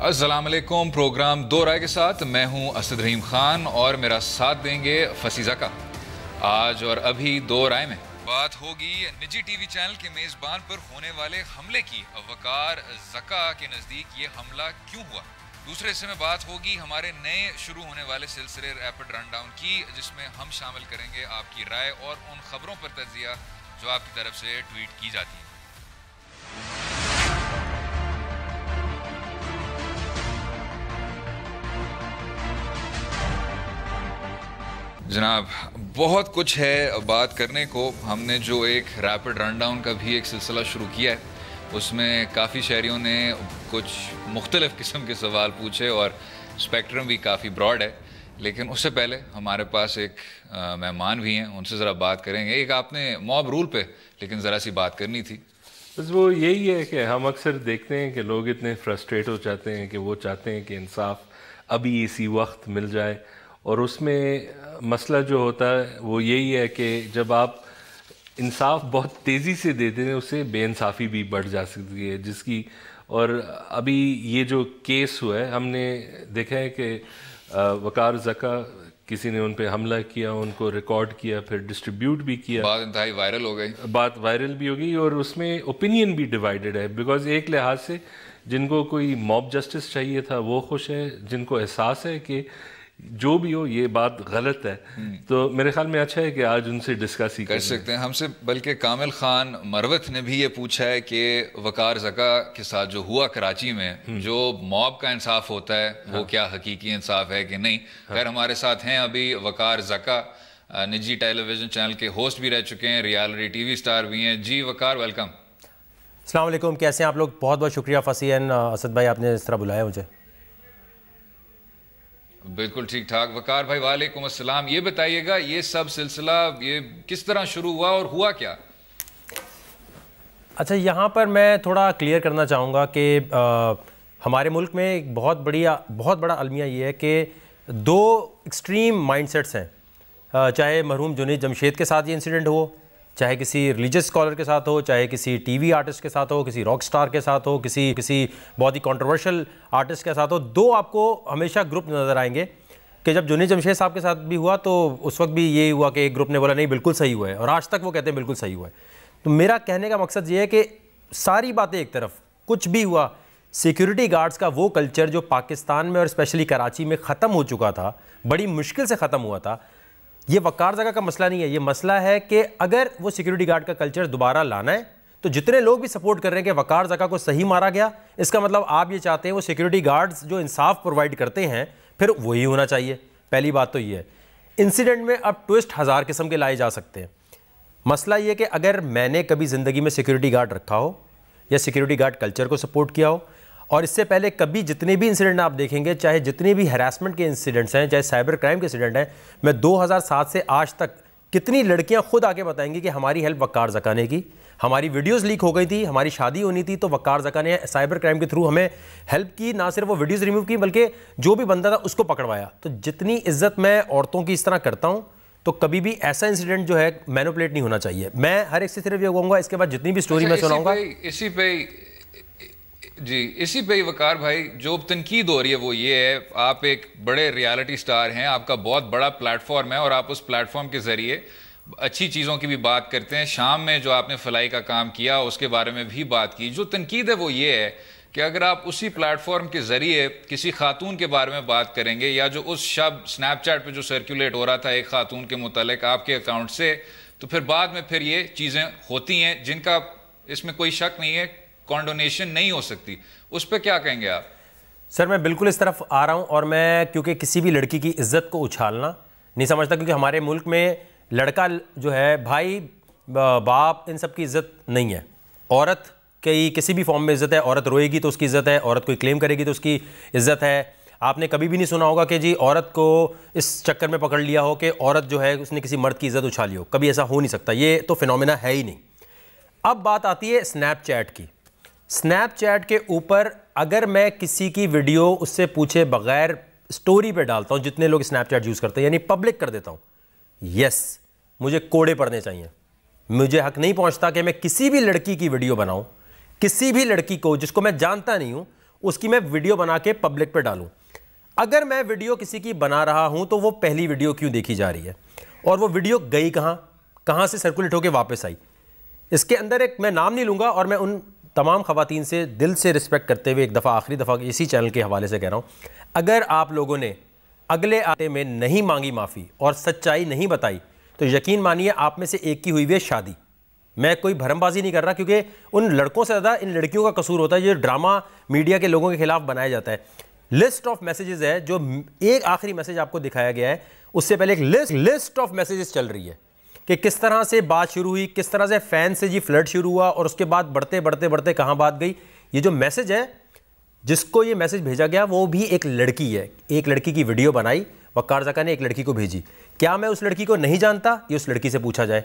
السلام علیکم. پروگرام دو رائے کے ساتھ میں ہوں اسد رحیم خان اور میرا ساتھ دیں گے فصیح زکا. آج اور ابھی دو رائے میں بات ہوگی نجی ٹی وی چینل کے میزبان پر ہونے والے حملے کی. وقار زکا کے نزدیک یہ حملہ کیوں ہوا؟ دوسرے حصے میں بات ہوگی ہمارے نئے شروع ہونے والے سلسلے ریپڈ رن ڈاؤن کی، جس میں ہم شامل کریں گے آپ کی رائے اور ان خبروں پر تجزیہ جو آپ کی طرف سے ٹویٹ کی جاتی ہیں. جناب بہت کچھ ہے بات کرنے کو. ہم نے جو ایک ریپڈ رن ڈاؤن کا بھی ایک سلسلہ شروع کیا ہے، اس میں کافی شہریوں نے کچھ مختلف قسم کے سوال پوچھے اور اسپیکٹرم بھی کافی براڈ ہے. لیکن اس سے پہلے ہمارے پاس ایک مہمان بھی ہیں، ان سے ذرا بات کریں گے. ایک آپ نے موب رول پہ لیکن ذرا سی بات کرنی تھی. بس وہ یہی ہے کہ ہم اکثر دیکھتے ہیں کہ لوگ اتنے فرسٹریٹ ہو جاتے ہیں کہ وہ چاہتے ہیں کہ انصاف ابھی اسی وقت مل جائے، اور اس میں مسئلہ جو ہوتا ہے وہ یہی ہے کہ جب آپ انصاف بہت تیزی سے دیتے ہیں، اس سے بے انصافی بھی بڑھ جا سکتی ہے جس کی. اور ابھی یہ جو کیس ہوا ہے، ہم نے دیکھا ہے کہ وقار زکا کسی نے ان پہ حملہ کیا، ان کو ریکارڈ کیا، پھر ڈسٹریبیوٹ بھی کیا، بات انتہائی وائرل ہو گئی، بات وائرل بھی ہو گئی، اور اس میں اوپینین بھی ڈیوائیڈڈ ہے. بیکاز ایک لحاظ سے جن کو کوئی موب جسٹس چاہیے تھا وہ خوش ہے، جن کو احساس ہے کہ جو بھی ہو یہ بات غلط ہے. تو میرے خیال میں اچھا ہے کہ آج ان سے ڈسکس ہی کر سکتے ہیں. ہم سے بلکہ کامل خان مروت نے بھی یہ پوچھا ہے کہ وقار زکا کے ساتھ جو ہوا کراچی میں، جو موب کا انصاف ہوتا ہے وہ کیا حقیقی انصاف ہے کہ نہیں. خیر ہمارے ساتھ ہیں ابھی وقار زکا، نجی ٹیلی ویژن چینل کے ہوسٹ بھی رہ چکے ہیں، ریالٹی ٹی وی سٹار بھی ہیں. جی وقار ویلکم. السلام علیکم، کیسے ہیں آپ لوگ؟ بہت بہت شکریہ فصیح اسد بھائی، آپ نے اس طرح بلایا مجھے. بالکل ٹھیک ٹھاک. وقار بھائی وعلیکم السلام. یہ بتائیے گا یہ سب سلسلہ یہ کس طرح شروع ہوا اور ہوا کیا؟ اچھا، یہاں پر میں تھوڑا کلیئر کرنا چاہوں گا کہ ہمارے ملک میں ایک بہت بڑا المیہ یہ ہے کہ دو ایکسٹریم مائنڈ سیٹس ہیں. چاہے مرحوم جنید جمشید کے ساتھ یہ انسیڈنٹ ہو، چاہے کسی ریلیجس اسکالر کے ساتھ ہو، چاہے کسی ٹی وی آرٹسٹ کے ساتھ ہو، کسی راک سٹار کے ساتھ ہو، کسی بہت ہی کنٹروورشل آرٹسٹ کے ساتھ ہو. دو آپ کو ہمیشہ گروپ نظر آئیں گے کہ جب جنید جمشید صاحب کے ساتھ بھی ہوا تو اس وقت بھی یہی ہوا کہ ایک گروپ نے بولا نہیں بالکل صحیح ہوا ہے، اور آج تک وہ کہتے ہیں بالکل صحیح ہوا ہے. تو میرا کہنے کا مقصد یہ ہے کہ ساری باتیں ایک طرف، کچھ بھی ہوا، سیکیورٹی گارڈز کا وہ کلچر جو پاکستان میں اور اسپیشلی کراچی میں ختم ہو چکا تھا، بڑی مشکل سے ختم ہوا تھا. یہ وقار زکا کا مسئلہ نہیں ہے، یہ مسئلہ ہے کہ اگر وہ سیکیورٹی گارڈ کا کلچر دوبارہ لانا ہے تو جتنے لوگ بھی سپورٹ کر رہے ہیں کہ وقار زکا کو صحیح مارا گیا، اس کا مطلب آپ یہ چاہتے ہیں وہ سیکیورٹی گارڈز جو انصاف پرووائڈ کرتے ہیں پھر وہی ہونا چاہیے. پہلی بات تو یہ ہے. انسیڈنٹ میں اب ٹوسٹ ہزار قسم کے لائے جا سکتے ہیں. مسئلہ یہ کہ اگر میں نے کبھی زندگی میں سیکیورٹی گارڈ رکھا ہو یا سیکیورٹی گارڈ کلچر کو سپورٹ کیا ہو، اور اس سے پہلے کبھی جتنے بھی انسیڈنٹ آپ دیکھیں گے، چاہے جتنے بھی ہراسمنٹ کے انسیڈنٹس ہیں، چاہے سائبر کرائم کے انسیڈنٹ ہیں، میں 2007 سے آج تک کتنی لڑکیاں خود آ کے بتائیں گی کہ ہماری ہیلپ وقار زکا نے کی. ہماری ویڈیوز لیک ہو گئی تھی، ہماری شادی ہونی تھی تو وقار زکا نے سائبر کرائم کے تھرو ہمیں ہیلپ کی. نہ صرف وہ ویڈیوز ریموو کی بلکہ جو بھی بندہ تھا اس کو پکڑوایا. تو جتنی عزت میں عورتوں کی اس طرح کرتا ہوں تو کبھی بھی ایسا انسیڈنٹ جو ہے مینوپولیٹ نہیں ہونا چاہیے. میں ہر ایک سے صرف یہ کہوں گا، اس کے بعد جتنی بھی سٹوری میں سناؤں گا اسی پہ ہی وقار بھائی جو تنقید ہو رہی ہے وہ یہ ہے، آپ ایک بڑے ریالٹی سٹار ہیں، آپ کا بہت بڑا پلیٹ فارم ہے اور آپ اس پلیٹ فارم کے ذریعے اچھی چیزوں کی بھی بات کرتے ہیں. شام میں جو آپ نے فلائی کا کام کیا اس کے بارے میں بھی بات کی. جو تنقید ہے وہ یہ ہے کہ اگر آپ اسی پلیٹ فارم کے ذریعے کسی خاتون کے بارے میں بات کریں گے، یا جو اس شب سنیپ چیٹ پہ جو سرکولیٹ ہو رہا تھا ایک خاتون کے متعلق آپ کے اکاؤنٹ سے، تو پھر بعد میں پھر یہ چیزیں ہوتی ہیں جن کا اس میں کوئی شک نہیں ہے کانڈونیشن نہیں ہو سکتی. اس پہ کیا کہیں گے آپ؟ سر میں بالکل اس طرف آ رہا ہوں، اور میں کیونکہ کسی بھی لڑکی کی عزت کو اچھالنا نہیں سمجھتا، کیونکہ ہمارے ملک میں لڑکا جو ہے، بھائی باپ، ان سب کی عزت نہیں ہے. عورت کی کسی بھی فارم میں عزت ہے. عورت روئے گی تو اس کی عزت ہے، عورت کوئی کلیم کرے گی تو اس کی عزت ہے. آپ نے کبھی بھی نہیں سنا ہوگا کہ جی عورت کو اس چکر میں پکڑ لیا ہو کہ عورت جو ہے اس نے کسی مرد کی عزت اچھالی ہو. کبھی ایسا ہو نہیں سکتا، یہ تو فینومینا ہے ہی نہیں. اب بات آتی ہے سنیپ چیٹ کی. سنیپ چیٹ کے اوپر اگر میں کسی کی ویڈیو اس سے پوچھے بغیر سٹوری پہ ڈالتا ہوں، جتنے لوگ سنیپ چیٹ یوز کرتے ہیں، یعنی پبلک کر دیتا ہوں، یس مجھے کوڑے پڑنے چاہیے. مجھے حق نہیں پہنچتا کہ میں کسی بھی لڑکی کی ویڈیو بناؤں، کسی بھی لڑکی کو جس کو میں جانتا نہیں ہوں اس کی میں ویڈیو بنا کے پبلک پہ ڈالوں. اگر میں ویڈیو کسی کی بنا رہا ہوں تو وہ پہلی ویڈیو کیوں دیکھی جا رہی ہے, اور وہ ویڈیو گئی کہاں سے سرکولیٹ ہو کے واپس آئی. اس کے اندر ایک میں نام نہیں لوں گا, اور میں ان تمام خواتین سے دل سے رسپیکٹ کرتے ہوئے ایک دفعہ آخری دفعہ اسی چینل کے حوالے سے کہہ رہا ہوں, اگر آپ لوگوں نے اگلے آتے میں نہیں مانگی معافی اور سچائی نہیں بتائی تو یقین مانیے آپ میں سے ایک کی ہوئی ہوئی ہے شادی. میں کوئی بھرم بازی نہیں کر رہا, کیونکہ ان لڑکوں سے زیادہ ان لڑکیوں کا قصور ہوتا ہے. یہ ڈرامہ میڈیا کے لوگوں کے خلاف بنایا جاتا ہے. لسٹ آف میسیجز ہے, جو ایک آخری میسیج آپ کو دکھایا گیا ہے, اس سے پہلے ایک لسٹ آف میسیجز چل رہی ہے کہ کس طرح سے بات شروع ہوئی, کس طرح سے فین سے فلرٹ شروع ہوا, اور اس کے بعد بڑھتے کہاں بات گئی. یہ جو میسیج ہے, جس کو یہ میسیج بھیجا گیا وہ بھی ایک لڑکی ہے. ایک لڑکی کی ویڈیو بنائی وقار زکا نے, ایک لڑکی کو بھیجی. کیا میں اس لڑکی کو نہیں جانتا, یہ اس لڑکی سے پوچھا جائے.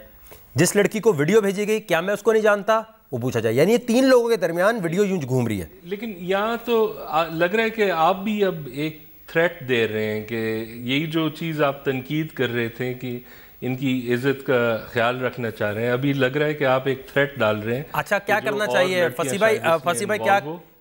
جس لڑکی کو ویڈیو بھیجی گئی, کیا میں اس کو نہیں جانتا, وہ پوچھا جائے. یعنی یہ 3 لوگوں کے درمیان ویڈیو یوں گھوم رہی ہے. لیکن یہاں تو لگ رہا ہے کہ آپ بھی اب ایک تھریٹ دے رہے ہیں کہ یہی جو چیز آپ تنقید کر رہے تھے کہ ان کی عزت کا خیال رکھنا چاہ رہے ہیں, ابھی لگ رہا ہے کہ آپ ایک تھریٹ ڈال رہے ہیں. اچھا, کیا کرنا چاہیے فصیح بھائی,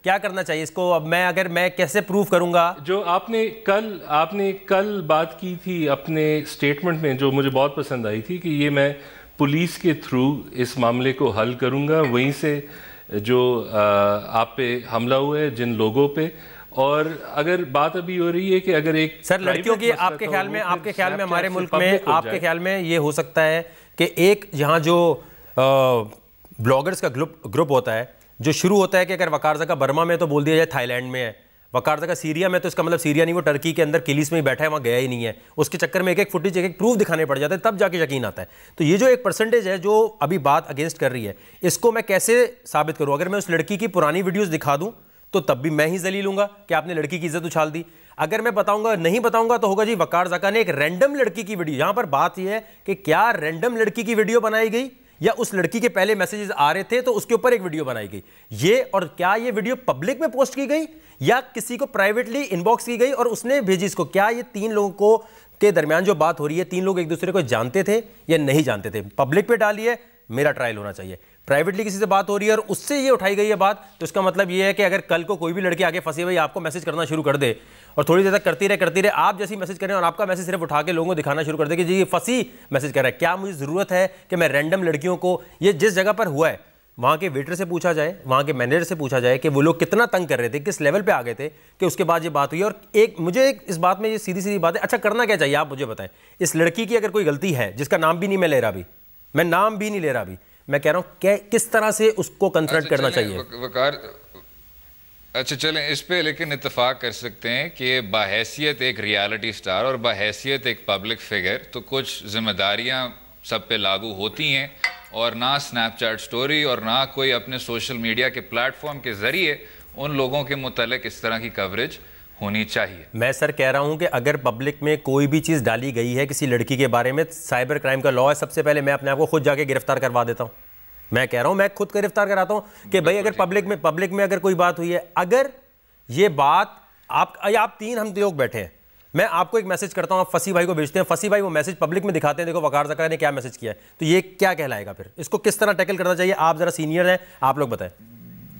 کیا کرنا چاہیے اس کو؟ اب میں کیسے پروف کروں گا؟ جو آپ نے کل بات کی تھی اپنے سٹیٹمنٹ میں, جو مجھے بہت پسند آئی تھی, کہ یہ میں پولیس کے تھرو اس معاملے کو حل کروں گا, وہیں سے جو آپ پہ حملہ ہوا ہے جن لوگوں پہ. اور اگر بات ابھی ہو رہی ہے کہ اگر ایک سر لڑکیوں کی آپ کے خیال میں ہمارے ملک میں آپ کے خیال میں یہ ہو سکتا ہے کہ ایک یہاں جو بلاگرز کا گروپ ہوتا ہے, جو شروع ہوتا ہے کہ اگر وقار زکا برما میں تو بول دیا جائے تھائی لینڈ میں ہے, وقار زکا سیریا میں تو اس کا مطلب سیریا نہیں, وہ ٹرکی کے اندر کلیس میں ہی بیٹھا ہے, وہاں گیا ہی نہیں ہے. اس کے چکر میں ایک فوٹیج ایک پروف دکھانے پڑ جاتا ہے, تب جا کے یقین آتا ہے. تو یہ جو ایک پرسنٹیج ہے جو ابھی بات اگینسٹ کر رہی ہے, اس کو میں کیسے ثابت کروں؟ اگر میں اس لڑکی کی پرانی ویڈیوز دکھا دوں تو تب بھی میں ہی ذلیل ہوں گا کہ آپ نے لڑکی کی عزت اچھال دی. اگر میں بتاؤں گا نہیں بتاؤں گا تو ہوگا جی وقار زکا نے ایک رینڈم لڑکی کی ویڈیو. یہاں پر بات یہ ہے کہ کیا رینڈم لڑکی کی ویڈیو بنائی گئی, یا اس لڑکی کے پہلے میسیجز آ رہے تھے تو اس کے اوپر ایک ویڈیو بنائی گئی. یہ, اور کیا یہ ویڈیو پبلک میں پوسٹ کی گئی یا کسی کو پرائیویٹلی ان باکس کی گئی اور اس نے بھیجی اس کو؟ کیا یہ 3 لوگوں کو کے درمیان جو بات ہو رہی ہے, 3 لوگ ایک دوسرے کو جانتے تھے یا نہیں جانتے تھے؟ پبلک پہ ڈالی ہے, میرا ٹرائل ہونا چاہیے. پرائیویٹلی کسی سے بات ہو رہی ہے اور اس سے یہ اٹھائی گئی ہے بات, تو اس کا مطلب یہ ہے کہ اگر کل کو کوئی بھی لڑکی آگے فصیح بھائی آپ کو میسج کرنا شروع کر دے اور تھوڑی دیر تک کرتی رہے آپ جیسی میسج کریں اور آپ کا میسج صرف اٹھا کے لوگوں کو دکھانا شروع کر دے کہ جی یہ فصیح میسج کر رہا ہے, کیا مجھے ضرورت ہے کہ میں رینڈم لڑکیوں کو, یہ جس جگہ پر ہوا ہے وہاں کے ویٹر سے پوچھا جائے, وہاں کے مینیجر سے پوچھا جائے کہ وہ لوگ کتنا تنگ کر رہے تھے, کس لیول پہ آ گئے تھے کہ اس کے بعد یہ بات ہوئی. اور مجھے اس بات میں یہ سیدھی بات ہے, اچھا کرنا کیا چاہیے آپ مجھے بتائیں. اس لڑکی کی اگر کوئی غلطی ہے, جس کا نام بھی نہیں میں لے رہا ابھی, میں نام بھی نہیں لے رہا ابھی, میں کہہ رہا ہوں کہ کس طرح سے اس کو کنفرنٹ کرنا چاہیے. وقار اچھا چلیں اس پہ لیکن اتفاق کر سکتے ہیں کہ بحیثیت ایک ریالٹی سٹار اور بحیثیت ایک پبلک فگر تو کچھ ذمہ داریاں سب پہ لاگو ہوتی ہیں, اور نہ سنیپ چیٹ سٹوری اور نہ کوئی اپنے سوشل میڈیا کے پلیٹ فارم کے ذریعے ان لوگوں کے متعلق اس طرح کی کوریج ہونی چاہیے. میں سر کہہ رہا ہوں کہ اگر پبلک میں کوئی بھی چیز ڈالی گئی ہے کسی لڑکی کے بارے میں, سائبر کرائم کا لا ہے, سب سے پہلے میں اپنے آپ کو خود جا کے گرفتار کروا دیتا ہوں. میں کہہ رہا ہوں میں خود گرفتار کراتا ہوں کہ بھائی اگر پبلک میں اگر کوئی بات ہوئی ہے, اگر یہ بات آپ 3 ہم لوگ بیٹھے ہیں, میں آپ کو ایک میسج کرتا ہوں, آپ فصیح بھائی کو بھیجتے ہیں, فصیح بھائی وہ میسج پبلک میں دکھاتے ہیں, دیکھو وقار زکا نے کیا میسج کیا ہے, تو یہ کیا کہلائے گا پھر؟ اس کو کس طرح ٹیکل کرنا چاہیے؟ آپ ذرا سینئر ہیں, آپ لوگ بتائیں.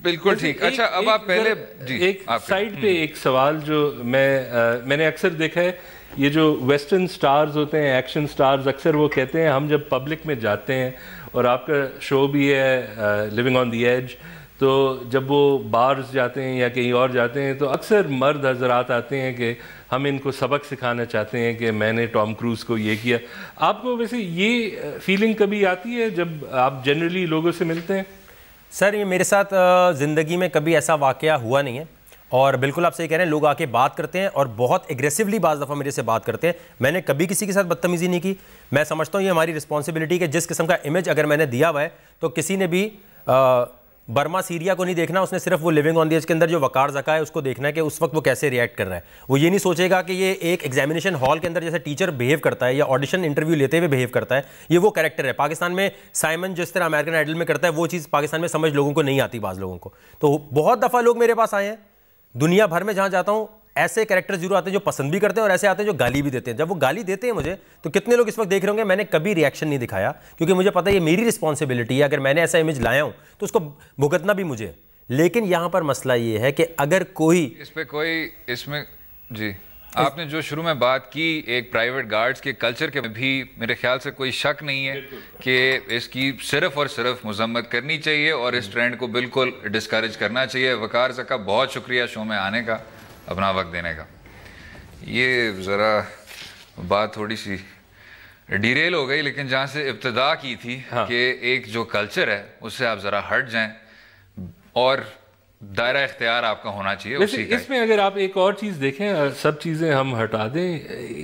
بالکل ٹھیک. اچھا اب آپ پہلے ایک سائڈ پہ ایک سوال جو میں نے اکثر دیکھا ہے, یہ جو ویسٹرن سٹارز ہوتے ہیں, ایکشن سٹارز, اکثر وہ کہتے ہیں ہم جب پبلک میں جاتے ہیں, اور آپ کا شو بھی ہے لیونگ آن دی ایج, تو جب وہ بارز جاتے ہیں یا کہیں اور جاتے ہیں تو اکثر مرد حضرات آتے ہیں کہ ہم ان کو سبق سکھانا چاہتے ہیں کہ میں نے ٹام کروز کو یہ کیا. آپ کو ویسے یہ فیلنگ کبھی آتی ہے جب آپ جنرلی لوگوں سے ملتے ہیں؟ سر یہ میرے ساتھ زندگی میں کبھی ایسا واقعہ ہوا نہیں ہے, اور بالکل آپ صحیح کہہ رہے ہیں, لوگ آ کے بات کرتے ہیں اور بہت ایگریسولی بعض دفعہ میرے سے بات کرتے ہیں. میں نے کبھی کسی کے ساتھ بدتمیزی نہیں کی. میں سمجھتا ہوں یہ ہماری رسپانسبلٹی کہ جس قسم کا امیج اگر میں نے دیا ہوا ہے تو کسی نے بھی برما سیریا کو نہیں دیکھنا, اس نے صرف وہ لیونگ آن دی ایج کے اندر جو وقار زکا ہے اس کو دیکھنا ہے کہ اس وقت وہ کیسے ریئیکٹ کر رہا ہے. وہ یہ نہیں سوچے گا کہ یہ ایک ایگزامینیشن ہال کے اندر جیسے ٹیچر بہیو کرتا ہے یا آڈیشن انٹرویو لیتے ہوئے بہیو کرتا ہے, یہ وہ کریکٹر ہے. پاکستان میں سائمن جس طرح امریکن آئیڈل میں کرتا ہے وہ چیز پاکستان میں سمجھ لوگوں کو نہیں آتی, بعض لوگوں کو. تو بہت دفعہ لوگ میرے پاس آئے ہیں, دنیا بھر میں جہاں جاتا ہوں ایسے کریکٹر ضرور آتے ہیں جو پسند بھی کرتے ہیں اور ایسے آتے ہیں جو گالی بھی دیتے ہیں. جب وہ گالی دیتے ہیں مجھے تو کتنے لوگ اس وقت دیکھ رہے ہوں گے, میں نے کبھی ریئیکشن نہیں دکھایا کیونکہ مجھے پتہ ہے یہ میری رسپانسبلٹی ہے. اگر میں نے ایسا امیج لایا ہوں تو اس کو بھگتنا بھی مجھے, لیکن یہاں پر مسئلہ یہ ہے کہ اگر کوئی اس میں جی آپ نے جو شروع میں بات کی ایک پرائیویٹ گارڈز کے کلچر کے بھی میرے خیال سے کوئی شک نہیں ہے کہ اس کی صرف اور صرف مذمت کرنی چاہیے اور اس ٹرینڈ کو بالکل ڈسکریج کرنا چاہیے. وقار زکا بہت شکریہ شو میں آنے کا, اپنا وقت دینے کا. یہ ذرا بات تھوڑی سی ڈیریل ہو گئی, لیکن جہاں سے ابتدا کی تھی کہ ایک جو کلچر ہے اس سے آپ ذرا ہٹ جائیں اور دائرہ اختیار آپ کا ہونا چاہیے اسی کا. اس میں اگر آپ ایک اور چیز دیکھیں, سب چیزیں ہم ہٹا دیں,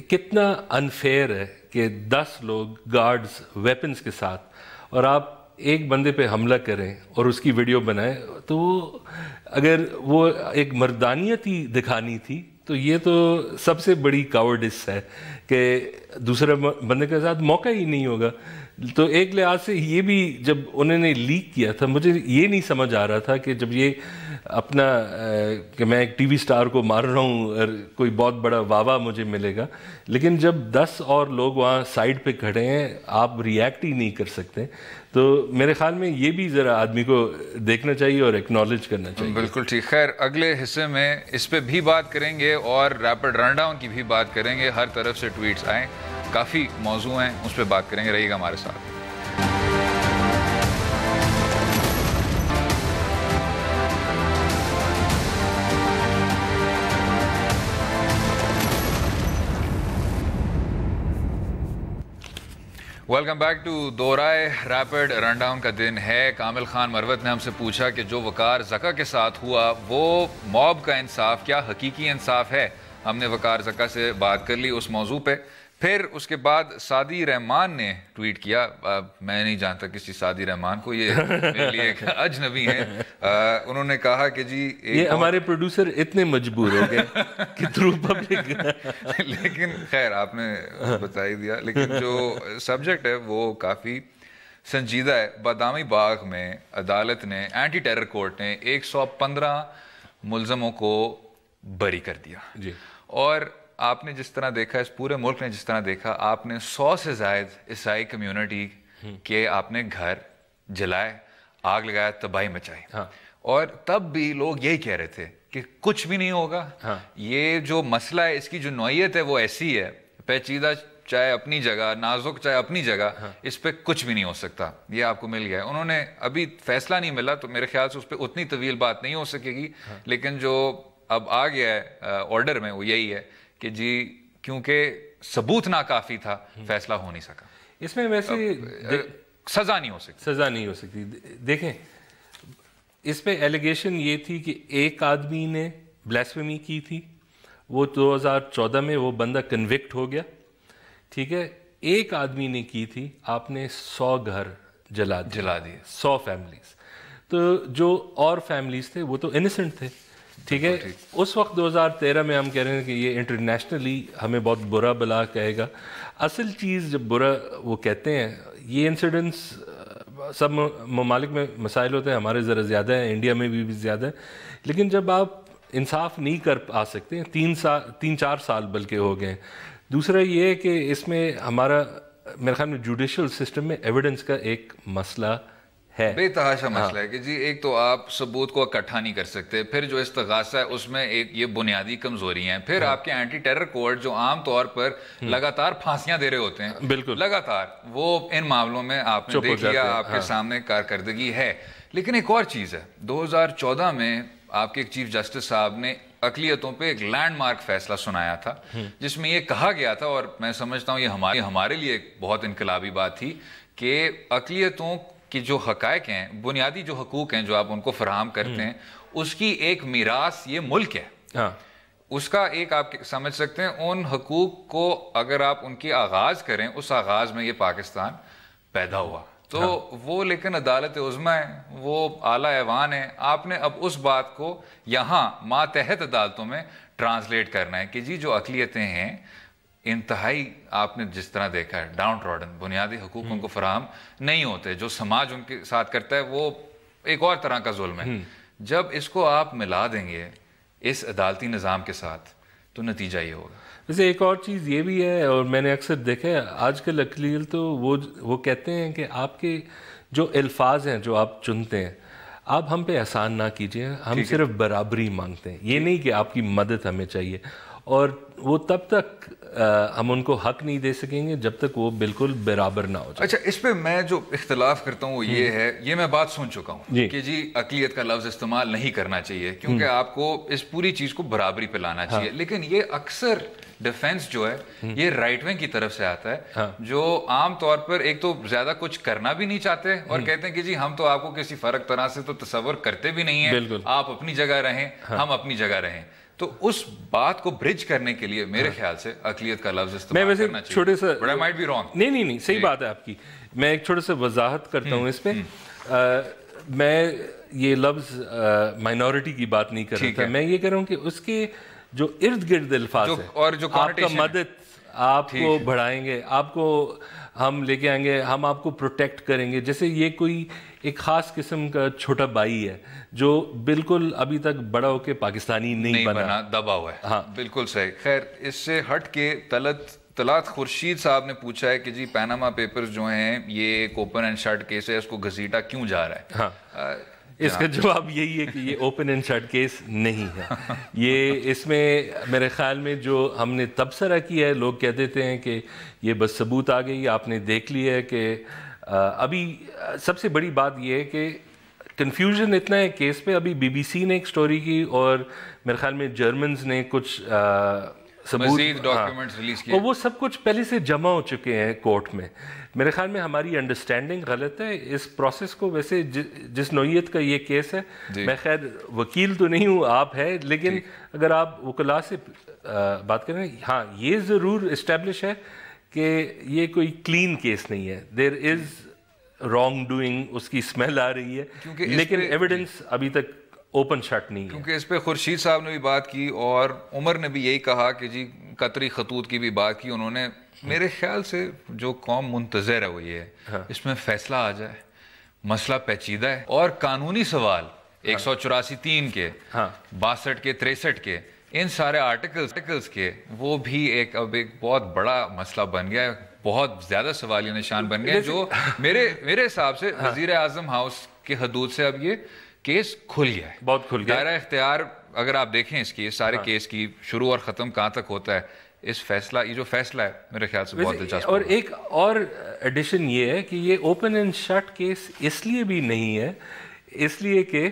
کتنا انفیئر ہے کہ 10 لوگ گارڈز ویپنز کے ساتھ اور آپ ایک بندے پہ حملہ کریں اور اس کی ویڈیو بنائیں. تو اگر وہ ایک مردانیت ہی دکھانی تھی تو یہ تو سب سے بڑی کاورڈس ہے کہ دوسرے بندے کے ساتھ موقع ہی نہیں ہوگا. تو ایک لحاظ سے یہ بھی جب انہوں نے لیک کیا تھا, مجھے یہ نہیں سمجھ آ رہا تھا کہ جب یہ اپنا کہ میں ایک ٹی وی سٹار کو مار رہا ہوں اور کوئی بہت بڑا واہ مجھے ملے گا, لیکن جب 10 اور لوگ وہاں سائڈ پہ کھڑے ہیں آپ ریئیکٹ ہی نہیں کر سکتے. تو میرے خیال میں یہ بھی ذرا آدمی کو دیکھنا چاہیے اور ایکنالج کرنا چاہیے. بالکل ٹھیک. خیر, اگلے حصے میں اس پہ بھی بات کریں گے اور ریپڈ رن ڈاؤن کی بھی بات کریں گے. ہر طرف سے ٹویٹس آئیں, کافی موضوع ہیں, اس پہ بات کریں گے. رہیے گا ہمارے ساتھ. ویلکم بیک ٹو دو رائے. ریپڈ رن ڈاؤن کا دن ہے. کامل خان مروت نے ہم سے پوچھا کہ جو وقار زکا کے ساتھ ہوا وہ موب کا انصاف, کیا حقیقی انصاف ہے؟ ہم نے وقار زکا سے بات کر لی اس موضوع پہ. پھر اس کے بعد سعدی رحمان نے ٹویٹ کیا. میں نہیں جانتا کسی سعدی رحمان کو, یہ میرے لیے ایک اجنبی ہیں. انہوں نے کہا کہ جی یہ ہمارے پروڈیوسر اتنے مجبور ہو گئے کہ تھرو پبلک. لیکن خیر آپ نے بتا ہی دیا. لیکن جو سبجیکٹ ہے وہ کافی سنجیدہ ہے. بادامی باغ میں عدالت نے, اینٹی ٹیرر کورٹ نے 115 ملزموں کو بری کر دیا. جی. اور آپ نے جس طرح دیکھا, اس پورے ملک نے جس طرح دیکھا, آپ نے 100 سے زائد عیسائی کمیونٹی کے آپ نے گھر جلائے, آگ لگایا, تباہی مچائی. اور تب بھی لوگ یہی کہہ رہے تھے کہ کچھ بھی نہیں ہوگا. یہ جو مسئلہ ہے اس کی جو نوعیت ہے وہ ایسی ہے, پیچیدہ چاہے اپنی جگہ, نازک چاہے اپنی جگہ, اس پہ کچھ بھی نہیں ہو سکتا. یہ آپ کو مل گیا ہے. انہوں نے ابھی فیصلہ نہیں ملا تو میرے خیال سے اس پہ اتنی طویل بات نہیں ہو سکے گی. لیکن جو اب آ گیا ہے آرڈر میں وہ یہی ہے کہ جی کیونکہ ثبوت ناکافی تھا فیصلہ ہو نہیں سکا. اس میں ویسے سزا نہیں ہو سکتی. دیکھیں اس پہ ایلیگیشن یہ تھی کہ ایک آدمی نے بلیسفیمی کی تھی, وہ 2014 میں وہ بندہ کنوکٹ ہو گیا. ٹھیک ہے, ایک آدمی نے کی تھی, آپ نے 100 گھر جلا دیے, 100 فیملیز. تو جو اور فیملیز تھے وہ تو انیسنٹ تھے. ٹھیک ہے, اس وقت 2013 میں ہم کہہ رہے ہیں کہ یہ انٹرنیشنلی ہمیں بہت برا بلا کہے گا. اصل چیز جب برا وہ کہتے ہیں, یہ انسیڈنٹس سب ممالک میں مسائل ہوتے ہیں, ہمارے ذرا زیادہ ہیں, انڈیا میں بھی زیادہ ہے. لیکن جب آپ انصاف نہیں کر آ سکتے, 3-4 سال بلکہ ہو گئے. دوسرا یہ ہے کہ اس میں ہمارا میرے خیال میں جوڈیشل سسٹم میں ایویڈنس کا ایک مسئلہ ہے, بے تحاشا مسئلہ ہے کہ جی ایک تو آپ ثبوت کو اکٹھا نہیں کر سکتے, پھر جو استغاثہ ہے اس میں ایک یہ بنیادی کمزوری ہیں, پھر آپ کے اینٹی ٹیرر کورٹ جو عام طور پر لگاتار پھانسیاں دے رہے ہوتے ہیں, بالکل لگاتار, وہ ان معاملوں میں آپ نے دیکھ لیا آپ کے سامنے کارکردگی ہے. لیکن ایک اور چیز ہے, 2014 میں آپ کے ایک چیف جسٹس صاحب نے اقلیتوں پہ ایک لینڈ مارک فیصلہ سنایا تھا جس میں یہ کہا گیا تھا, اور میں سمجھتا ہوں یہ ہمارے لیے ایک بہت انقلابی بات تھی, کہ اقلیتوں کہ جو حقائق ہیں, بنیادی جو حقوق ہیں جو آپ ان کو فراہم کرتے ہیں, اس کی ایک میراث یہ ملک ہے. اس کا ایک آپ سمجھ سکتے ہیں ان حقوق کو اگر آپ ان کی آغاز کریں, اس آغاز میں یہ پاکستان پیدا ہوا تو وہ, لیکن عدالت عظمی ہے, وہ اعلیٰ ایوان ہے. آپ نے اب اس بات کو یہاں ماتحت عدالتوں میں ٹرانسلیٹ کرنا ہے کہ جی جو اقلیتیں ہیں انتہائی, آپ نے جس طرح دیکھا ہے ڈاؤن ٹراڈن, بنیادی حقوق ان کو فراہم نہیں ہوتے, جو سماج ان کے ساتھ کرتا ہے وہ ایک اور طرح کا ظلم ہے. جب اس کو آپ ملا دیں گے اس عدالتی نظام کے ساتھ تو نتیجہ یہ ہوگا. ویسے ایک اور چیز یہ بھی ہے, اور میں نے اکثر دیکھا ہے آج کل اقلیت تو وہ کہتے ہیں کہ آپ کے جو الفاظ ہیں جو آپ چنتے ہیں, آپ ہم پہ احسان نہ کیجیے, ہم صرف برابری مانگتے ہیں, یہ نہیں کہ آپ کی مدد ہمیں چاہیے, اور وہ تب تک ہم ان کو حق نہیں دے سکیں گے جب تک وہ بالکل برابر نہ ہو جائے. اچھا, اس پہ میں جو اختلاف کرتا ہوں وہ یہ ہے, یہ میں بات سن چکا ہوں کہ جی اقلیت کا لفظ استعمال نہیں کرنا چاہیے کیونکہ آپ کو اس پوری چیز کو برابری پہ لانا چاہیے, لیکن یہ اکثر ڈیفینس جو ہے یہ رائٹ ونگ کی طرف سے آتا ہے, جو عام طور پر ایک تو زیادہ کچھ کرنا بھی نہیں چاہتے اور کہتے ہیں کہ جی ہم تو آپ کو کسی فرق طرح سے تو تصور کرتے بھی نہیں ہیں, آپ اپنی جگہ رہیں, ہم اپنی جگہ رہیں. تو اس بات کو برج کرنے کے لیے میرے خیال سے اقلیت کا لفظ استعمال کرنا چاہیے. چھوٹے سے but I might be wrong. نہیں صحیح بات ہے آپ کی. میں ایک چھوٹے سے وضاحت کرتا ہوں اس پہ. میں یہ لفظ مائنورٹی کی بات نہیں کر رہا تھا, میں یہ کہہ رہا ہوں کہ اس کے جو ارد گرد الفاظ ہیں اور جو آپ کا مدد آپ کو بڑھائیں گے, آپ کو ہم لے کے آئیں گے, ہم آپ کو پروٹیکٹ کریں گے. جیسے یہ کوئی ایک خاص قسم کا چھوٹا بھائی ہے جو بالکل ابھی تک بڑا ہو کے پاکستانی نہیں بنا, دبا ہوا ہے. ہاں بالکل صحیح. خیر, اس سے ہٹ کے طلعت خورشید صاحب نے پوچھا ہے کہ جی پیناما پیپرز جو ہیں یہ ایک اوپن اینڈ شٹ کیس ہے, اس کو گھسیٹا کیوں جا رہا ہے؟ ہاں, اس کا جواب یہی ہے کہ یہ اوپن اینڈ شٹ کیس نہیں ہے. یہ اس میں میرے خیال میں جو ہم نے تبصرہ کیا ہے, لوگ کہہ دیتے ہیں کہ یہ بس ثبوت آ گئی, آپ نے دیکھ لیا ہے کہ ابھی سب سے بڑی بات یہ ہے کہ کنفیوژن اتنا ہے کیس پہ. ابھی بی بی سی نے ایک سٹوری کی اور میرے خیال میں جرمنز نے کچھ مزید ڈاکیومنٹس ریلیز کیے, اور وہ سب کچھ پہلے سے جمع ہو چکے ہیں کورٹ میں. میرے خیال میں ہماری انڈرسٹینڈنگ غلط ہے اس پروسیس کو. ویسے جس نوعیت کا یہ کیس ہے, میں خیر وکیل تو نہیں ہوں, آپ ہے, لیکن اگر آپ وکلاء سے بات کریں, ہاں یہ ضرور اسٹیبلش ہے کہ یہ کوئی کلین کیس نہیں ہے. دیر از رانگ ڈوئنگ, اس کی اسمیل آ رہی ہے, لیکن ایویڈنس ابھی تک اوپن شٹ نہیں ہے. کیونکہ اس پہ خورشید صاحب نے بھی بات کی اور عمر نے بھی یہی کہا کہ جی قطری خطوط کی بھی بات کی انہوں نے. میرے خیال سے جو قوم منتظر ہے وہ یہ ہے اس میں فیصلہ آ جائے. مسئلہ پیچیدہ ہے اور قانونی سوال 184(3) کے, 62 کے, 63 کے, ان سارے آرٹیکلز کے, وہ بھی ایک اب ایک بہت بڑا مسئلہ بن گیا ہے, بہت زیادہ سوالیہ نشان بن گیا, جو میرے حساب سے وزیر اعظم ہاؤس کے حدود سے اب یہ کیس کھل گیا ہے, بہت کھل گیا. دائرہ اختیار اگر آپ دیکھیں اس کی سارے کیس کی شروع اور ختم کہاں تک ہوتا ہے, اس فیصلہ, یہ جو فیصلہ ہے میرے خیال سے بہت دلچسپ. اور ایک اور ایڈیشن یہ ہے کہ یہ اوپن اینڈ شٹ کیس اس لیے بھی نہیں ہے, اس لیے کہ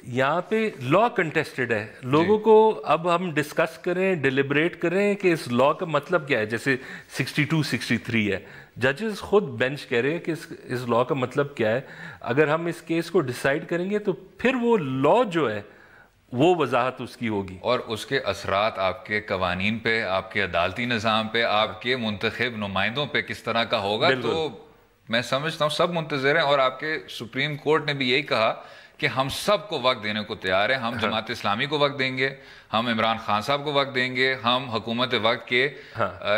یہاں پہ لا کنٹیسٹڈ ہے. لوگوں کو اب ہم ڈسکس کریں, ڈیلیبریٹ کریں کہ اس لا کا مطلب کیا ہے. جیسے 62, 63 ہے, ججز خود بینچ کہہ رہے ہیں کہ اس لا کا مطلب کیا ہے. اگر ہم اس کیس کو ڈیسائیڈ کریں گے تو پھر وہ لا جو ہے وہ وضاحت اس کی ہوگی, اور اس کے اثرات آپ کے قوانین پہ, آپ کے عدالتی نظام پہ, آپ کے منتخب نمائندوں پہ کس طرح کا ہوگا. تو میں سمجھتا ہوں سب منتظر ہیں, اور آپ کے سپریم کورٹ نے بھی یہی کہا کہ ہم سب کو وقت دینے کو تیار ہیں. ہم جماعت اسلامی کو وقت دیں گے, ہم عمران خان صاحب کو وقت دیں گے, ہم حکومت وقت کے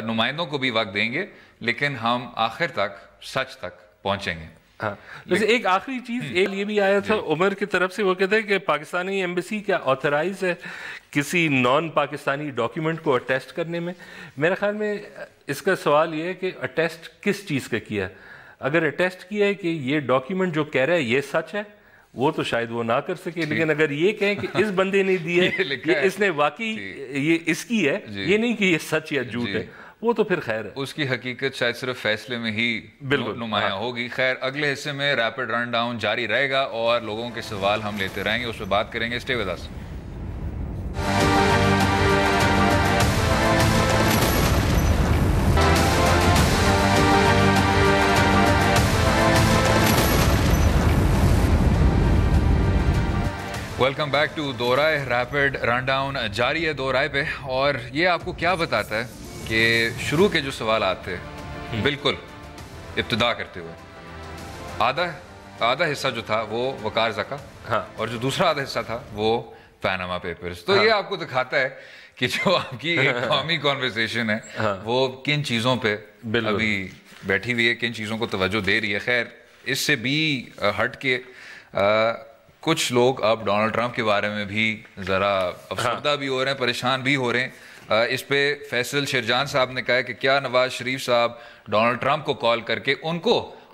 نمائندوں کو بھی وقت دیں گے, لیکن ہم آخر تک سچ تک پہنچیں گے. ہاں, ویسے ایک آخری چیز یہ بھی آیا تھا عمر کی طرف سے, وہ کہتے ہیں کہ پاکستانی ایمبیسی کیا آتھرائز ہے کسی نان پاکستانی ڈاکیومنٹ کو اٹیسٹ کرنے میں. میرے خیال میں اس کا سوال یہ ہے کہ اٹیسٹ کس چیز کا کیا ہے. اگر اٹیسٹ کیا ہے کہ یہ ڈاکیومنٹ جو کہہ رہا ہے یہ سچ ہے, وہ تو شاید وہ نہ کر سکے, لیکن اگر یہ کہیں کہ اس بندے نے دی ہے, یہ اس نے واقعی یہ اس کی ہے, یہ نہیں کہ یہ سچ یا جھوٹ ہے, وہ تو پھر خیر ہے. اس کی حقیقت شاید صرف فیصلے میں ہی نمایاں ہوگی. خیر, اگلے حصے میں ریپڈ رن ڈاؤن جاری رہے گا اور لوگوں کے سوال ہم لیتے رہیں گے, اس پہ بات کریں گے. Stay with us. Welcome back to دو رائے. ریپڈ رن ڈاؤن جاری ہے دو رائے پہ, اور یہ آپ کو کیا بتاتا ہے کہ شروع کے جو سوالات تھے بالکل ابتدا کرتے ہوئے, آدھا حصہ جو تھا وہ وقار زکا, اور جو دوسرا آدھا حصہ تھا وہ پیناما پیپرز. تو یہ آپ کو دکھاتا ہے کہ جو آپ کی ایک قومی کانورسیشن ہے وہ کن چیزوں پہ ابھی بیٹھی ہوئی ہے, کن چیزوں کو توجہ دے رہی ہے. خیر, اس سے بھی ہٹ کے کچھ لوگ اب ڈونلڈ ٹرمپ کے بارے میں بھی ذرا افسردہ بھی ہو رہے ہیں, پریشان بھی ہو رہے ہیں. اس پہ فیصل شیرجان صاحب نے کہا کہ کیا نواز شریف صاحب ڈونلڈ ٹرمپ کو کال کر کے ان کو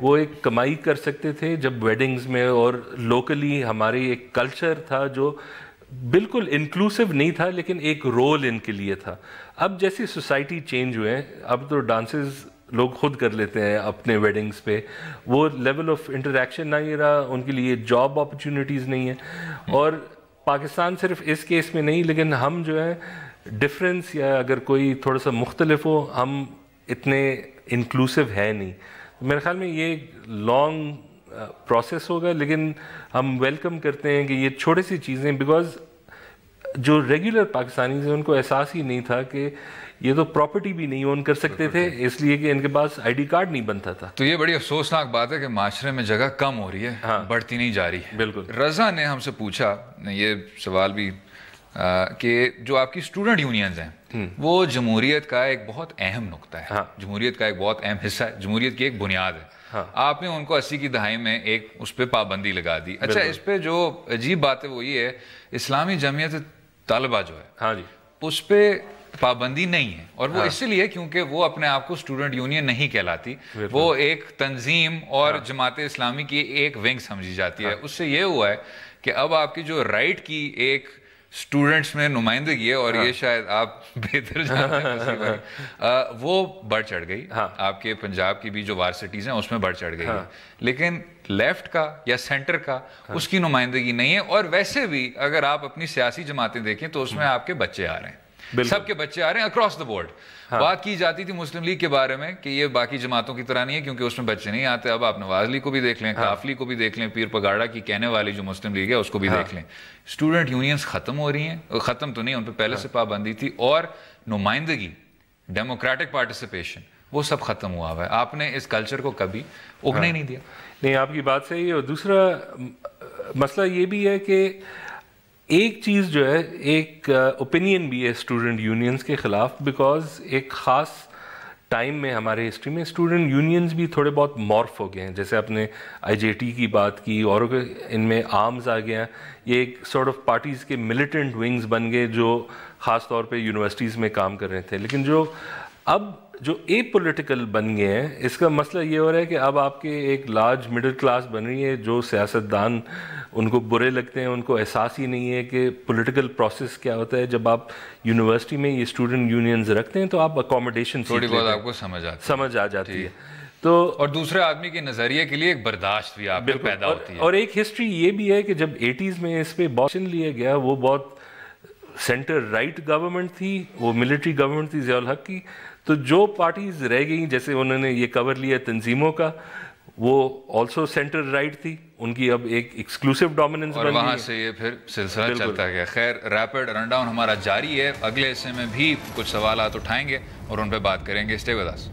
وہ ایک کمائی کر سکتے تھے جب ویڈنگز میں، اور لوکلی ہماری ایک کلچر تھا جو بالکل انکلوسیو نہیں تھا لیکن ایک رول ان کے لیے تھا. اب جیسی سوسائٹی چینج ہوئے ہیں، اب تو ڈانسز لوگ خود کر لیتے ہیں اپنے ویڈنگز پہ، وہ لیول آف انٹریکشن نہیں رہا، ان کے لیے جاب اپرچونیٹیز نہیں ہیں. اور پاکستان صرف اس کیس میں نہیں، لیکن ہم جو ہے ڈفرینس یا اگر کوئی تھوڑا سا مختلف ہو، ہم اتنے انکلوسیو ہے نہیں. میرے خیال میں یہ لانگ پروسیس ہوگا، لیکن ہم ویلکم کرتے ہیں کہ یہ چھوٹی سی چیزیں، بیکاز جو ریگولر پاکستانیز ہیں ان کو احساس ہی نہیں تھا کہ یہ تو پراپرٹی بھی نہیں اون کر سکتے تھے، اس لیے کہ ان کے پاس آئی ڈی کارڈ نہیں بنتا تھا. تو یہ بڑی افسوسناک بات ہے کہ معاشرے میں جگہ کم ہو رہی ہے، بڑھتی نہیں جا رہی. بالکل. رضا نے ہم سے پوچھا یہ سوال بھی کہ جو آپ کی اسٹوڈنٹ یونینز ہیں وہ جمہوریت کا ایک بہت اہم نقطہ ہے، جمہوریت کا ایک بہت اہم حصہ ہے، جمہوریت کی ایک بنیاد ہے. آپ نے ان کو 80 کی دہائی میں ایک اس پہ پابندی لگا دی. اچھا، اس پہ جو عجیب بات ہے وہ یہ ہے اسلامی جمعیت طالبہ جو ہے اس پہ پابندی نہیں ہے، اور وہ اس لیے کیونکہ وہ اپنے آپ کو اسٹوڈنٹ یونین نہیں کہلاتی، وہ ایک تنظیم اور جماعت اسلامی کی ایک ونگ سمجھی جاتی ہے. اس سے یہ ہوا ہے کہ اب آپ کی جو رائٹ کی ایک اسٹوڈنٹس میں نمائندگی ہے، اور یہ شاید آپ بہتر جانتے ہیں، وہ بڑھ چڑھ گئی. آپ کے پنجاب کی بھی جو وارسٹیز ہیں اس میں بڑھ چڑھ گئی ہے، لیکن لیفٹ کا یا سینٹر کا اس کی نمائندگی نہیں ہے. اور ویسے بھی اگر آپ اپنی سیاسی جماعتیں دیکھیں تو اس میں آپ کے بچے آ رہے ہیں، سب کے بچے آ رہے ہیں اکراس دا بورڈ. بات کی جاتی تھی مسلم لیگ کے بارے میں کہ یہ باقی جماعتوں کی طرح نہیں ہے کیونکہ اس میں بچے نہیں آتے. اب آپ نواز لیگ کو بھی دیکھ لیں، کافلی کو بھی دیکھ لیں، پیر پگاڑا کی کہنے والی جو مسلم لیگ ہے اس کو بھی دیکھ لیں. اسٹوڈنٹ یونینز ختم ہو رہی ہیں، ختم تو نہیں، ان پہ پہلے سے پابندی تھی، اور نمائندگی، ڈیموکریٹک پارٹیسپیشن، وہ سب ختم ہوا ہوا ہے. آپ نے اس کلچر کو کبھی اگنے نہیں دیا. نہیں، آپ کی بات صحیح ہے. اور دوسرا مسئلہ یہ بھی ہے کہ ایک چیز جو ہے، ایک اوپینین بھی ہے اسٹوڈنٹ یونینز کے خلاف، بیکاز ایک خاص ٹائم میں ہمارے ہسٹری میں اسٹوڈنٹ یونینز بھی تھوڑے بہت مورف ہو گئے ہیں. جیسے آپ نے آئی جے ٹی کی بات کی، اور ان میں آرمز آ گئے ہیں. یہ ایک سارٹ آف پارٹیز کے ملیٹنٹ ونگز بن گئے جو خاص طور پہ یونیورسٹیز میں کام کر رہے تھے. لیکن اب جو اے پولیٹیکل بن گئے ہیں، اس کا مسئلہ یہ ہو رہا ہے کہ اب آپ کے ایک لارج مڈل کلاس بن رہی ہے، جو سیاستدان ان کو برے لگتے ہیں، ان کو احساس ہی نہیں ہے کہ پولیٹیکل پروسیس کیا ہوتا ہے. جب آپ یونیورسٹی میں یہ اسٹوڈنٹ یونینز رکھتے ہیں تو آپ اکوموڈیشن تھوڑی بہت آپ کو سمجھ آ جاتی ہے. تو اور دوسرے آدمی کے نظریے کے لیے ایک برداشت بھی آپ کو پیدا ہوتی ہے. اور ایک ہسٹری یہ بھی ہے کہ جب 80s میں اس پہ بوشن لیا گیا، وہ بہت سینٹر رائٹ گورنمنٹ تھی، وہ ملٹری گورنمنٹ تھی ضیاء الحق کی. تو جو پارٹیز رہ گئیں، جیسے انہوں نے یہ کور لیا تنظیموں کا، وہ آلسو سینٹر رائٹ تھی، ان کی اب ایک ایکسکلوسیو ڈومیننس، اور وہاں سے یہ پھر سلسلہ چلتا گیا. خیر، ریپڈ رن ڈاؤن ہمارا جاری ہے. اگلے حصے میں بھی کچھ سوالات اٹھائیں گے اور ان پہ بات کریں گے. Stay with us.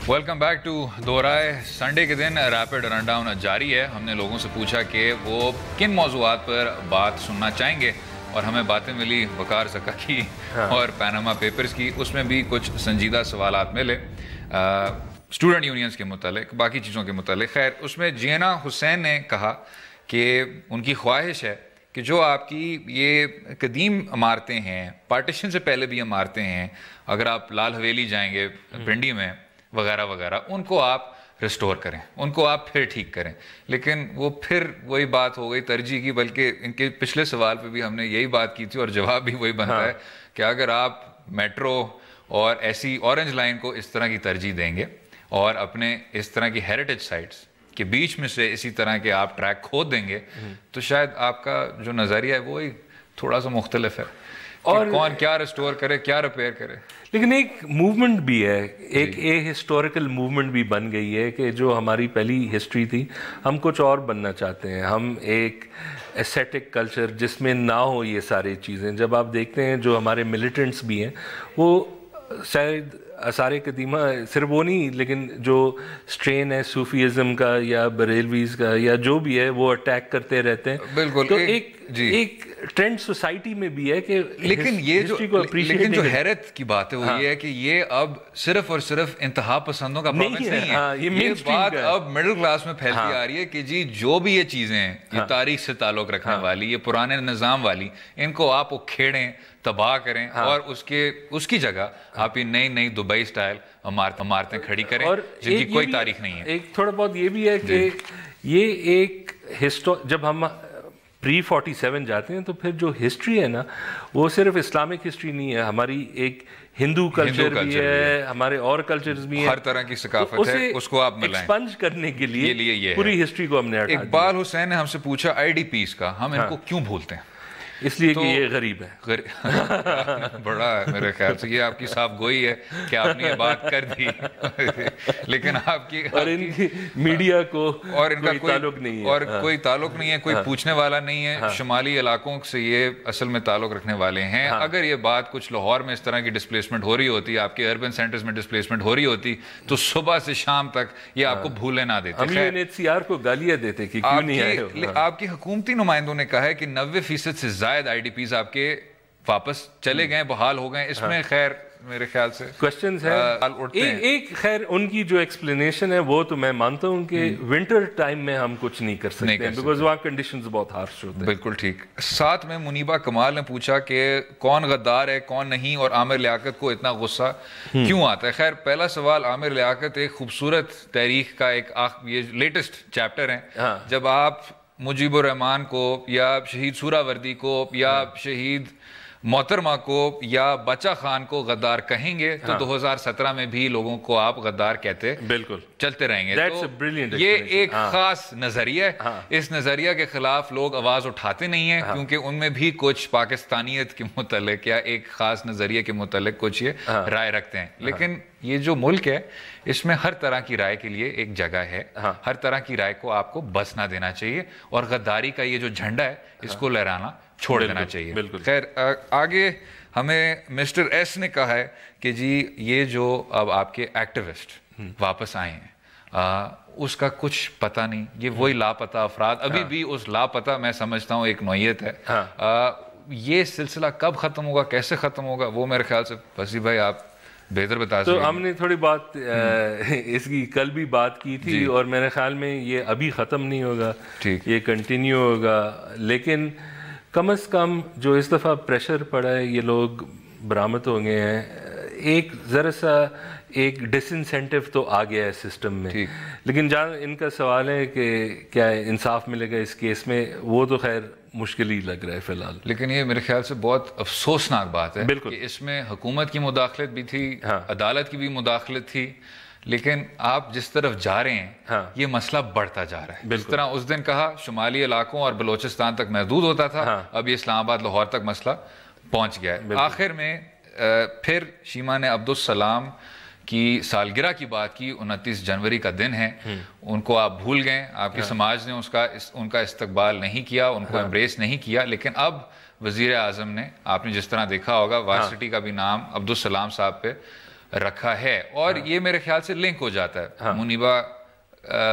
Welcome back to دو رائے. سنڈے کے دن ریپڈ رن ڈاؤن جاری ہے. ہم نے لوگوں سے پوچھا کہ وہ کن موضوعات پر بات سننا چاہیں گے، اور ہمیں باتیں ملی وقار زکا کی اور پیناما پیپرز کی. اس میں بھی کچھ سنجیدہ سوالات ملے اسٹوڈنٹ یونینز کے متعلق، باقی چیزوں کے متعلق. خیر، اس میں جینا حسین نے کہا کہ ان کی خواہش ہے کہ جو آپ کی یہ قدیم عمارتیں ہیں، پارٹیشن سے پہلے بھی عمارتیں ہیں، اگر آپ لال حویلی جائیں گے پنڈی میں وغیرہ وغیرہ، ان کو آپ ریسٹور کریں، ان کو آپ پھر ٹھیک کریں. لیکن وہ پھر وہی بات ہو گئی ترجیح کی، بلکہ ان کے پچھلے سوال پہ بھی ہم نے یہی بات کی تھی اور جواب بھی وہی بنتا ہے کہ اگر آپ میٹرو اور ایسی اورنج لائن کو اس طرح کی ترجیح دیں گے اور اپنے اس طرح کی ہیریٹیج سائٹس کے بیچ میں سے اسی طرح کے آپ ٹریک کھود دیں گے، تو شاید آپ کا جو نظریہ ہے وہی تھوڑا سا مختلف ہے، اور کون کیا ریسٹور کرے، کیا ریپیئر کرے. لیکن ایک موومنٹ بھی ہے، ایک ہسٹوریکل موومنٹ بھی بن گئی ہے کہ جو ہماری پہلی ہسٹری تھی، ہم کچھ اور بننا چاہتے ہیں. ہم ایک ایسیٹک کلچر جس میں نہ ہو یہ ساری چیزیں. جب آپ دیکھتے ہیں جو ہمارے ملیٹنٹس بھی ہیں، وہ شاید آثار قدیمہ صرف وہ نہیں، لیکن جو اسٹرین ہے صوفیزم کا یا بریلویز کا یا جو بھی ہے وہ اٹیک کرتے رہتے ہیں. بالکل. تو ایک ٹرینڈ سوسائٹی میں بھی ہے کہ لیکن جو حیرت کی بات ہے وہ یہ ہے کہ یہ اب صرف اور صرف انتہا پسندوں کا پرومس نہیں ہے. یہ بات اب مڈل کلاس میں پھیلتی آ رہی ہے کہ جی جو بھی یہ چیزیں ہیں، یہ تاریخ سے تعلق رکھنے والی، یہ پرانے نظام والی، ان کو آپ کھیڑیں، تباہ کریں اور اس کی جگہ آپ یہ نئی دبئی سٹائل عمارتیں کھڑی کریں جن کی کوئی تاریخ نہیں ہے. ایک تھوڑا بہت یہ بھی ہے کہ یہ ایک جب ہم پری 47 جاتے ہیں تو پھر جو ہسٹری ہے نا وہ صرف اسلامک ہسٹری نہیں ہے، ہماری ایک ہندو کلچر بھی ہے، ہمارے اور کلچرز بھی ہیں، ہر طرح کی ثقافت ہے، اس کو آپ ملائیں. ایکسپنج کرنے کے لیے پوری ہسٹری کو ہم نے ہٹا دیا. اقبال حسین نے ہم سے پوچھا IDPs کا ہم ان کو کیوں بھولتے ہیں؟ اس لیے کہ یہ غریب ہے. بڑا ہے میرے خیال سے، یہ آپ کی صاف گوئی ہے کہ آپ نے یہ بات کر دی، لیکن آپ کی اور ان کی میڈیا کو اور ان کا کوئی تعلق نہیں ہے، اور کوئی تعلق نہیں ہے، کوئی پوچھنے والا نہیں ہے. شمالی علاقوں سے یہ اصل میں تعلق رکھنے والے ہیں. اگر یہ بات کچھ لاہور میں اس طرح کی ڈسپلیسمنٹ ہو رہی ہوتی، آپ کے اربن سینٹرز میں ڈسپلیسمنٹ ہو رہی ہوتی، تو صبح سے شام تک یہ آپ کو بھولے نہ دیتے. ہم UNHCR کو گالیاں دیتے کہ کیوں نہیں آئے. آپ کی حکومتی نمائندوں نے کہا ہے کہ 90% سے زائد IDPs آپ کے واپس چلے گئے، بحال ہو گئے. اس میں خیر میرے خیال سے کوسچنز ہیں. ایک خیر ان کی جو ایکسپلینیشن ہے وہ تو میں مانتا ہوں کہ ونٹر ٹائم میں ہم کچھ نہیں کر سکتے بیکاز وہاں کنڈیشنز بہت ہارش ہوتے ہیں. بالکل ٹھیک. ساتھ میں منیبہ کمال نے پوچھا کہ کون غدار ہے کون نہیں اور عامر لیاقت کو اتنا غصہ کیوں آتا ہے. خیر پہلا سوال، عامر لیاقت ایک خوبصورت تاریخ کا ایک یہ لیٹسٹ چیپٹر ہے. جب آپ مجیب الرحمان کو یا شہید سہراوردی کو یا شہید محترمہ کو یا بچہ خان کو غدار کہیں گے تو 2017 میں بھی لوگوں کو آپ غدار کہتے بالکل چلتے رہیں گے. تو یہ ایک خاص نظریہ ہے. اس نظریہ کے خلاف لوگ آواز اٹھاتے نہیں ہیں کیونکہ ان میں بھی کچھ پاکستانیت کے متعلق یا ایک خاص نظریے کے متعلق کچھ یہ رائے رکھتے ہیں. لیکن یہ جو ملک ہے اس میں ہر طرح کی رائے کے لیے ایک جگہ ہے. ہر طرح کی رائے کو آپ کو بس نہ دینا چاہیے اور غداری کا یہ جو جھنڈا ہے اس کو لہرانا چھوڑ دینا چاہیے. خیر آگے ہمیں مسٹر ایس نے کہا ہے کہ جی یہ جو اب آپ کے ایکٹیوسٹ واپس آئے ہیں اس کا کچھ پتہ نہیں، یہ وہی لاپتہ افراد ابھی بھی اس لاپتہ میں سمجھتا ہوں ایک نوعیت ہے. یہ سلسلہ کب ختم ہوگا، کیسے ختم ہوگا، وہ میرے خیال سے وسیع بھائی آپ بہتر بتا سکتے. تو ہم نے تھوڑی بات اس کی کل بھی بات کی تھی اور میرے خیال میں یہ ابھی ختم نہیں ہوگا، یہ کنٹینیو ہوگا. لیکن کم از کم جو اس دفعہ پریشر پڑا ہے یہ لوگ برآمد ہو گئے ہیں. ایک ذرا سا ایک ڈس انسینٹیو تو آ گیا ہے سسٹم میں. لیکن جہاں ان کا سوال ہے کہ کیا انصاف ملے گا اس کیس میں، وہ تو خیر مشکل ہی لگ رہا ہے فی الحال. لیکن یہ میرے خیال سے بہت افسوسناک بات ہے کہ اس میں حکومت کی مداخلت بھی تھی، عدالت کی بھی مداخلت تھی، لیکن آپ جس طرف جا رہے ہیں یہ مسئلہ بڑھتا جا رہا ہے. جس طرح اس دن کہا شمالی علاقوں اور بلوچستان تک محدود ہوتا تھا، اب یہ اسلام آباد لاہور تک مسئلہ پہنچ گیا ہے. آخر میں پھر شیما نے عبدالسلام کی سالگرہ کی بات کی. 29 جنوری کا دن ہے، ان کو آپ بھول گئے، آپ کے سماج نے ان کا استقبال نہیں کیا، ان کو ایمبریس نہیں کیا. لیکن اب وزیر اعظم نے، آپ نے جس طرح دیکھا ہوگا، وارسٹی کا بھی نام عبدالسلام صاحب پہ رکھا ہے. اور یہ میرے خیال سے لنک ہو جاتا ہے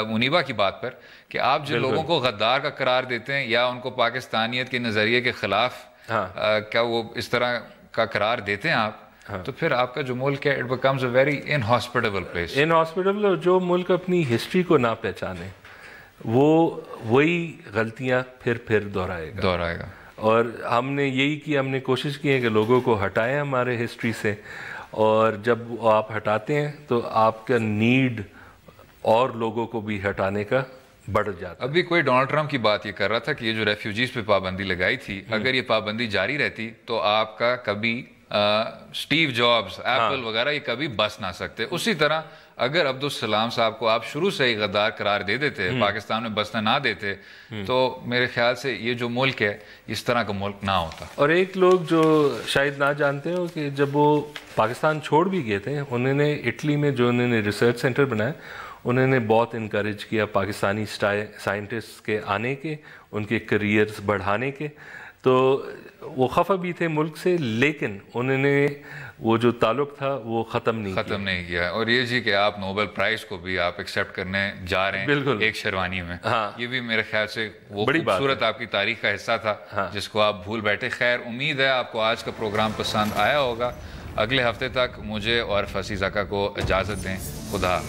منیبہ کی بات پر کہ آپ جن لوگوں کو غدار کا قرار دیتے ہیں یا ان کو پاکستانیت کے نظریے کے خلاف کیا وہ اس طرح کا قرار دیتے ہیں آپ، تو پھر آپ کا جو ملک ہے it becomes a very inhospitable place. inhospitable. اور جو ملک اپنی ہسٹری کو نہ پہچانے وہ وہی غلطیاں پھر دہرائے گا. اور ہم نے یہی کی، ہم نے کوشش کی ہے کہ لوگوں کو ہٹائیں ہمارے ہسٹری سے، اور جب آپ ہٹاتے ہیں تو آپ کا نیڈ اور لوگوں کو بھی ہٹانے کا بڑھ جاتا ہے. ابھی کوئی ڈونلڈ ٹرمپ کی بات یہ کر رہا تھا کہ یہ جو ریفیوجیز پہ پابندی لگائی تھی، اگر یہ پابندی جاری رہتی تو آپ کا کبھی اسٹیو جابز، ایپل وغیرہ یہ کبھی بس نہ سکتے. اسی طرح اگر عبدالسلام صاحب کو آپ شروع سے ہی غدار قرار دے دیتے، پاکستان میں بسنا نہ دیتے، تو میرے خیال سے یہ جو ملک ہے اس طرح کا ملک نہ ہوتا. اور ایک لوگ جو شاید نہ جانتے ہو کہ جب وہ پاکستان چھوڑ بھی گئے تھے، انہوں نے اٹلی میں جو انہوں نے ریسرچ سینٹر بنایا، انہوں نے بہت انکریج کیا پاکستانی سائنٹسٹ کے آنے کے، ان کے کریئرز بڑھانے کے. تو وہ خفا بھی تھے ملک سے، لیکن انہوں نے وہ جو تعلق تھا وہ ختم نہیں کیا. اور یہ جی کہ آپ نوبل پرائز کو بھی آپ ایکسیپٹ کرنے جا رہے ہیں بالکل ایک شیروانی میں، یہ بھی میرے خیال سے وہ بڑی خوبصورت آپ کی تاریخ کا حصہ تھا جس کو آپ بھول بیٹھے. خیر امید ہے آپ کو آج کا پروگرام پسند آیا ہوگا. اگلے ہفتے تک مجھے اور فصیح زکا کو اجازت دیں. خدا